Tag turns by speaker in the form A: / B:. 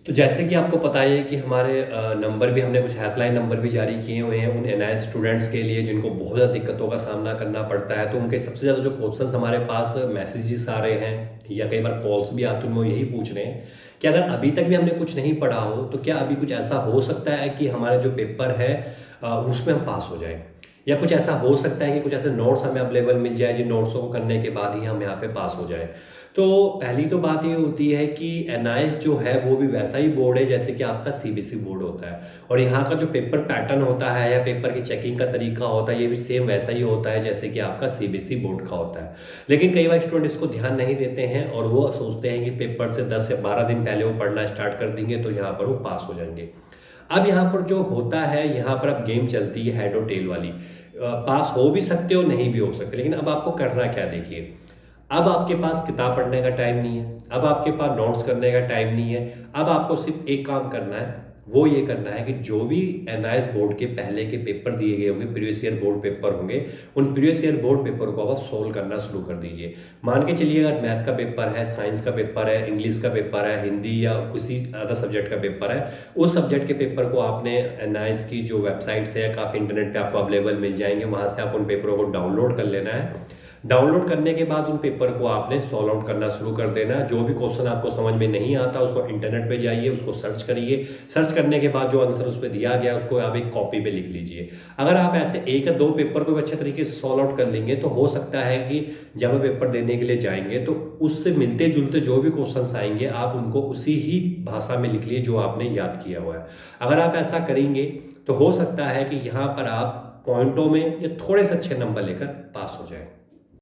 A: तो जैसे कि आपको पता ही है कि हमारे नंबर भी हमने कुछ हेल्पलाइन नंबर भी जारी किए हुए हैं उन एनआईएस स्टूडेंट्स के लिए जिनको बहुत ज़्यादा दिक्कतों का सामना करना पड़ता है। तो उनके सबसे ज़्यादा जो क्वेश्चंस हमारे पास मैसेजेस आ रहे हैं या कई बार कॉल्स भी आती हैं, वो यही पूछ रहे हैं कि अगर अभी तक भी हमने कुछ नहीं पढ़ा हो तो क्या अभी कुछ ऐसा हो सकता है कि हमारा जो पेपर है उसमें हम पास हो जाएं, या कुछ ऐसा हो सकता है कि कुछ ऐसे नोट्स हमें अवेलेबल मिल जाए जिन नोट्सों को करने के बाद ही हम यहाँ पे पास हो जाएं। तो पहली तो बात ये होती है कि एनआईएस जो है वो भी वैसा ही बोर्ड है जैसे कि आपका सीबीएसई बोर्ड होता है, और यहाँ का जो पेपर पैटर्न होता है या पेपर की चेकिंग का तरीका होता है ये भी सेम वैसा ही होता है जैसे कि आपका सीबीएसई बोर्ड का होता है। लेकिन कई बार स्टूडेंट इसको ध्यान नहीं देते हैं और वो सोचते हैं कि पेपर से 10 से 12 दिन पहले वो पढ़ना स्टार्ट कर देंगे तो यहाँ पर वो पास हो जाएंगे। अब यहाँ पर जो होता है, यहाँ पर अब गेम चलती है हेड और टेल वाली। पास हो भी सकते हो, नहीं भी हो सकते, लेकिन अब आपको करना क्या, देखिए। अब आपके पास किताब पढ़ने का टाइम नहीं है, अब आपके पास नोट्स करने का टाइम नहीं है। अब आपको सिर्फ एक काम करना है, वो ये करना है कि जो भी एनआईएस बोर्ड के पहले के पेपर दिए गए होंगे, प्रीवियस ईयर बोर्ड पेपर होंगे, उन प्रीवियस ईयर बोर्ड पेपर को आप सोल्व करना शुरू कर दीजिए। मान के चलिए अगर मैथ का पेपर है, साइंस का पेपर है, इंग्लिश का पेपर है, हिंदी या किसी अदर सब्जेक्ट का पेपर है, उस सब्जेक्ट के पेपर को आपने एनआईएस की जो वेबसाइट्स है, काफ़ी इंटरनेट पे आपको अवेलेबल मिल जाएंगे, वहाँ से आप उन पेपरों को डाउनलोड कर लेना है। डाउनलोड करने के बाद उन पेपर को आपने सॉल्व आउट करना शुरू कर देना। जो भी क्वेश्चन आपको समझ में नहीं आता उसको इंटरनेट पे जाइए, उसको सर्च करिए। सर्च करने के बाद जो आंसर उस पर दिया गया उसको आप एक कॉपी पे लिख लीजिए। अगर आप ऐसे एक या दो पेपर को अच्छे तरीके से सॉल्व आउट कर लेंगे तो हो सकता है कि जब पेपर देने के लिए जाएंगे तो उससे मिलते जुलते जो भी क्वेश्चन आएंगे आप उनको उसी ही भाषा में लिख लीजिए जो आपने याद किया हुआ है। अगर आप ऐसा करेंगे तो हो सकता है कि यहाँ पर आप पॉइंटों में या थोड़े से अच्छे नंबर लेकर पास हो जाए।